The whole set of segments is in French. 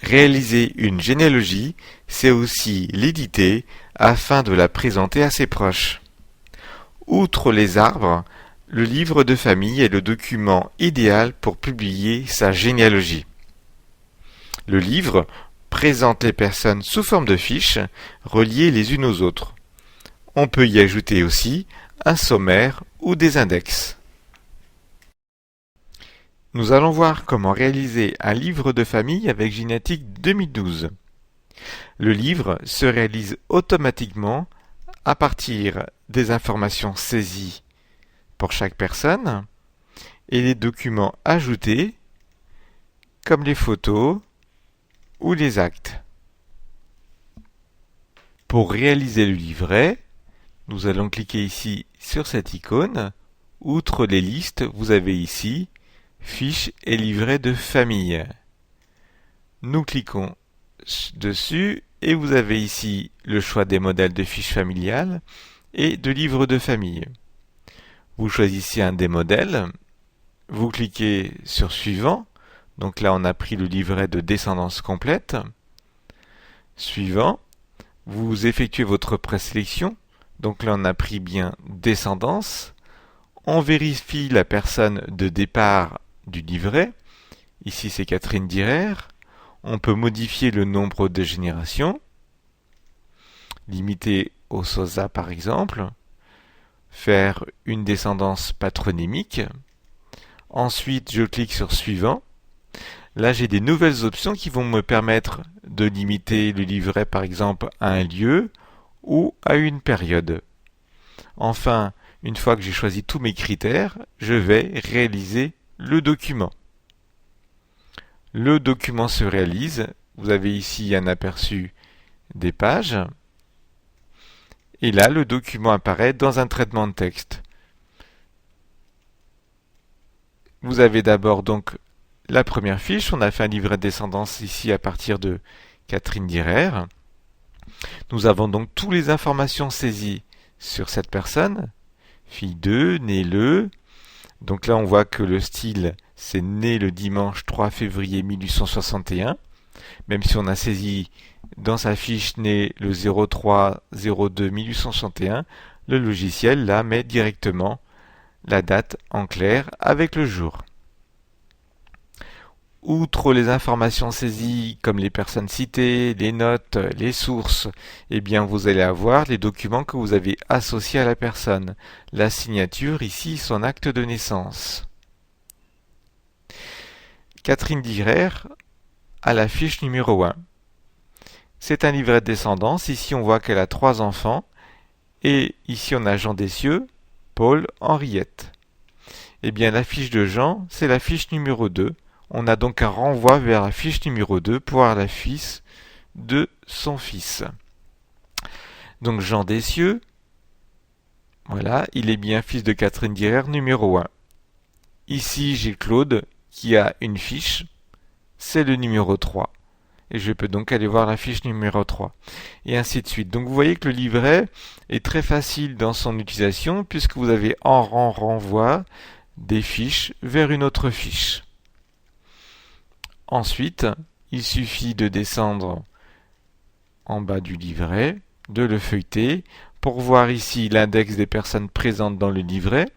Réaliser une généalogie, c'est aussi l'éditer afin de la présenter à ses proches. Outre les arbres, le livre de famille est le document idéal pour publier sa généalogie. Le livre présente les personnes sous forme de fiches reliées les unes aux autres. On peut y ajouter aussi un sommaire ou des index. Nous allons voir comment réaliser un livre de famille avec Gynatic 2012. Le livre se réalise automatiquement à partir des informations saisies pour chaque personne et les documents ajoutés comme les photos ou les actes. Pour réaliser le livret, nous allons cliquer ici sur cette icône. Outre les listes, vous avez ici Fiches et livrets de famille. Nous cliquons dessus et vous avez ici le choix des modèles de fiches familiales et de livres de famille. Vous choisissez un des modèles, vous cliquez sur Suivant, donc là on a pris le livret de descendance complète. Suivant, vous effectuez votre présélection, donc là on a pris bien Descendance. On vérifie la personne de départ du livret. Ici c'est Catherine Direr. On peut modifier le nombre de générations, limiter au SOSA par exemple, faire une descendance patronymique. Ensuite je clique sur Suivant. Là j'ai des nouvelles options qui vont me permettre de limiter le livret par exemple à un lieu ou à une période. Enfin, une fois que j'ai choisi tous mes critères, je vais réaliser le document. Le document se réalise. Vous avez ici un aperçu des pages. Et là, le document apparaît dans un traitement de texte. Vous avez d'abord donc la première fiche. On a fait un livret de descendance ici à partir de Catherine Direr. Nous avons donc toutes les informations saisies sur cette personne. Fille 2, née le. Donc là, on voit que le style, c'est né le dimanche 3 février 1861. Même si on a saisi dans sa fiche né le 03-02 1861, le logiciel là met directement la date en clair avec le jour. Outre les informations saisies comme les personnes citées, les notes, les sources, eh bien vous allez avoir les documents que vous avez associés à la personne. La signature, ici son acte de naissance. Catherine Direr a la fiche numéro 1. C'est un livret de descendance. Ici on voit qu'elle a 3 enfants. Et ici on a Jean Dessieux, Paul, Henriette. Eh bien la fiche de Jean, c'est la fiche numéro 2. On a donc un renvoi vers la fiche numéro 2 pour avoir la fiche de son fils. Donc Jean Dessieux, voilà, il est bien fils de Catherine Direr numéro 1. Ici j'ai Claude qui a une fiche, c'est le numéro 3. Et je peux donc aller voir la fiche numéro 3. Et ainsi de suite. Donc vous voyez que le livret est très facile dans son utilisation puisque vous avez en renvoi des fiches vers une autre fiche. Ensuite, il suffit de descendre en bas du livret, de le feuilleter, pour voir ici l'index des personnes présentes dans le livret.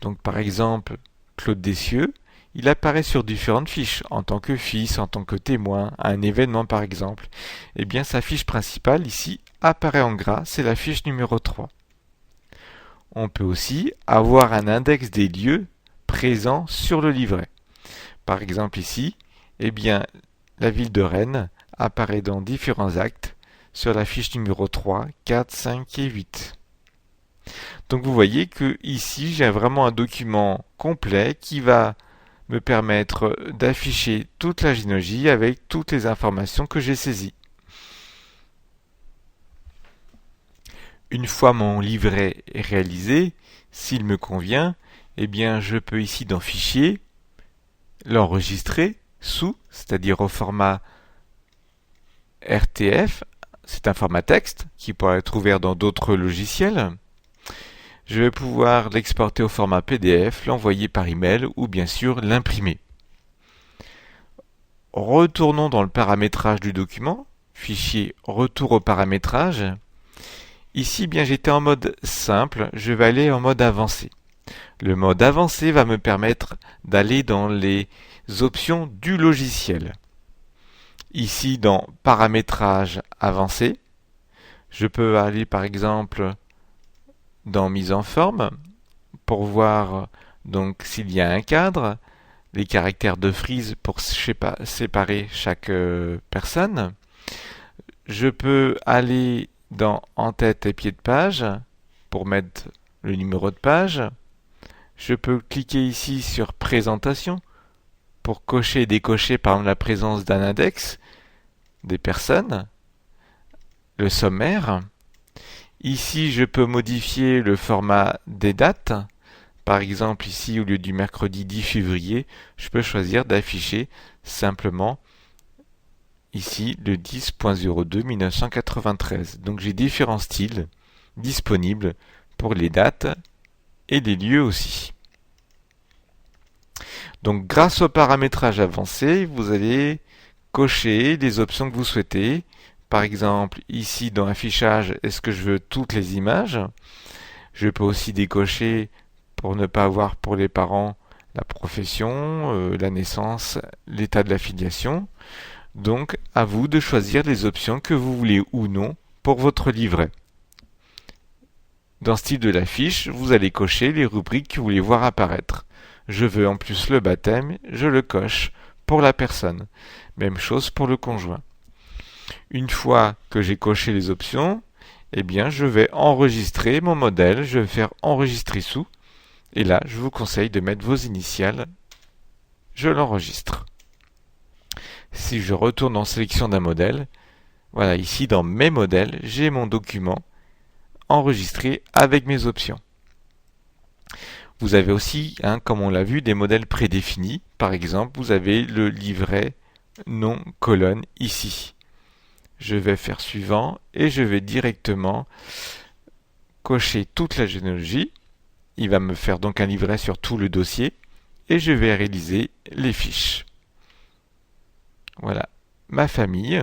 Donc par exemple, Claude Dessieux, il apparaît sur différentes fiches, en tant que fils, en tant que témoin, à un événement par exemple. Eh bien sa fiche principale ici apparaît en gras, c'est la fiche numéro 3. On peut aussi avoir un index des lieux présents sur le livret. Par exemple ici, eh bien, la ville de Rennes apparaît dans différents actes sur la fiche numéro 3, 4, 5 et 8. Donc vous voyez que ici j'ai vraiment un document complet qui va me permettre d'afficher toute la généalogie avec toutes les informations que j'ai saisies. Une fois mon livret réalisé, s'il me convient, eh bien je peux ici dans Fichier, l'enregistrer sous, c'est-à-dire au format RTF, c'est un format texte qui pourra être ouvert dans d'autres logiciels. Je vais pouvoir l'exporter au format PDF, l'envoyer par email ou bien sûr l'imprimer. retournons dans le paramétrage du document, fichier retour au paramétrage. Ici, bien, j'étais en mode simple, je vais aller en mode avancé. Le mode avancé va me permettre d'aller dans les options du logiciel. Ici, dans paramétrage avancé, je peux aller par exemple dans mise en forme pour voir donc s'il y a un cadre, les caractères de frise pour séparer chaque personne. Je peux aller dans en-tête et pied de page pour mettre le numéro de page. Je peux cliquer ici sur présentation pour cocher et décocher par exemple la présence d'un index, des personnes, le sommaire. Ici, je peux modifier le format des dates. Par exemple, ici, au lieu du mercredi 10 février, je peux choisir d'afficher simplement ici le 10.02.1993. Donc j'ai différents styles disponibles pour les dates et les lieux aussi. Donc grâce au paramétrage avancé, vous allez cocher les options que vous souhaitez. Par exemple, ici dans affichage, est-ce que je veux toutes les images? Je peux aussi décocher pour ne pas avoir pour les parents la profession, la naissance, l'état de la filiation. Donc, à vous de choisir les options que vous voulez ou non pour votre livret. Dans style de la fiche, vous allez cocher les rubriques que vous voulez voir apparaître. Je veux en plus le baptême, je le coche pour la personne. Même chose pour le conjoint. Une fois que j'ai coché les options, eh bien, je vais enregistrer mon modèle, je vais faire enregistrer sous. Et là, je vous conseille de mettre vos initiales. Je l'enregistre. Si je retourne en sélection d'un modèle, voilà, ici dans mes modèles, j'ai mon document enregistré avec mes options. Vous avez aussi, comme on l'a vu, des modèles prédéfinis. Par exemple, vous avez le livret nom colonne ici. Je vais faire suivant et je vais directement cocher toute la généalogie. Il va me faire donc un livret sur tout le dossier et je vais réaliser les fiches. Voilà, ma famille.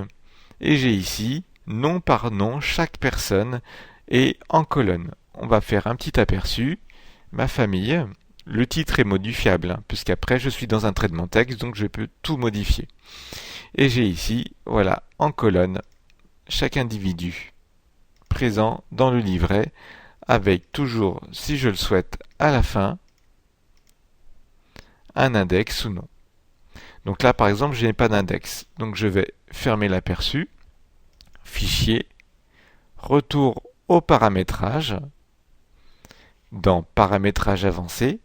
Et j'ai ici, nom par nom, chaque personne est en colonne. On va faire un petit aperçu. Ma famille. Le titre est modifiable, puisqu'après je suis dans un traitement texte, donc je peux tout modifier. Et j'ai ici, voilà, en colonne, chaque individu présent dans le livret, avec toujours, si je le souhaite, à la fin, un index ou non. Donc là, par exemple, je n'ai pas d'index. Donc je vais fermer l'aperçu, fichier, retour au paramétrage. Dans paramétrage avancé,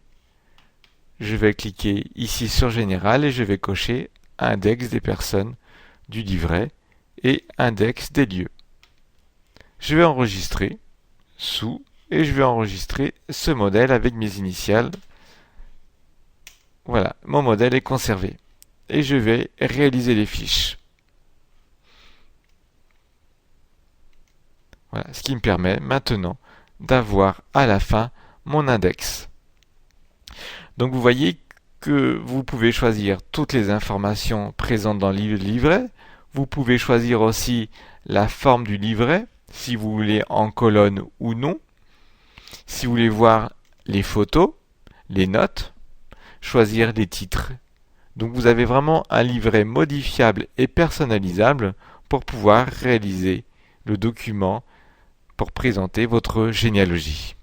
je vais cliquer ici sur général et je vais cocher index des personnes du livret et index des lieux. Je vais enregistrer sous et je vais enregistrer ce modèle avec mes initiales. Voilà, mon modèle est conservé. Et je vais réaliser les fiches. Voilà, ce qui me permet maintenant d'avoir à la fin mon index. Donc vous voyez que vous pouvez choisir toutes les informations présentes dans le livret. Vous pouvez choisir aussi la forme du livret, si vous voulez en colonne ou non. Si vous voulez voir les photos, les notes, choisir les titres. Donc vous avez vraiment un livret modifiable et personnalisable pour pouvoir réaliser le document pour présenter votre généalogie.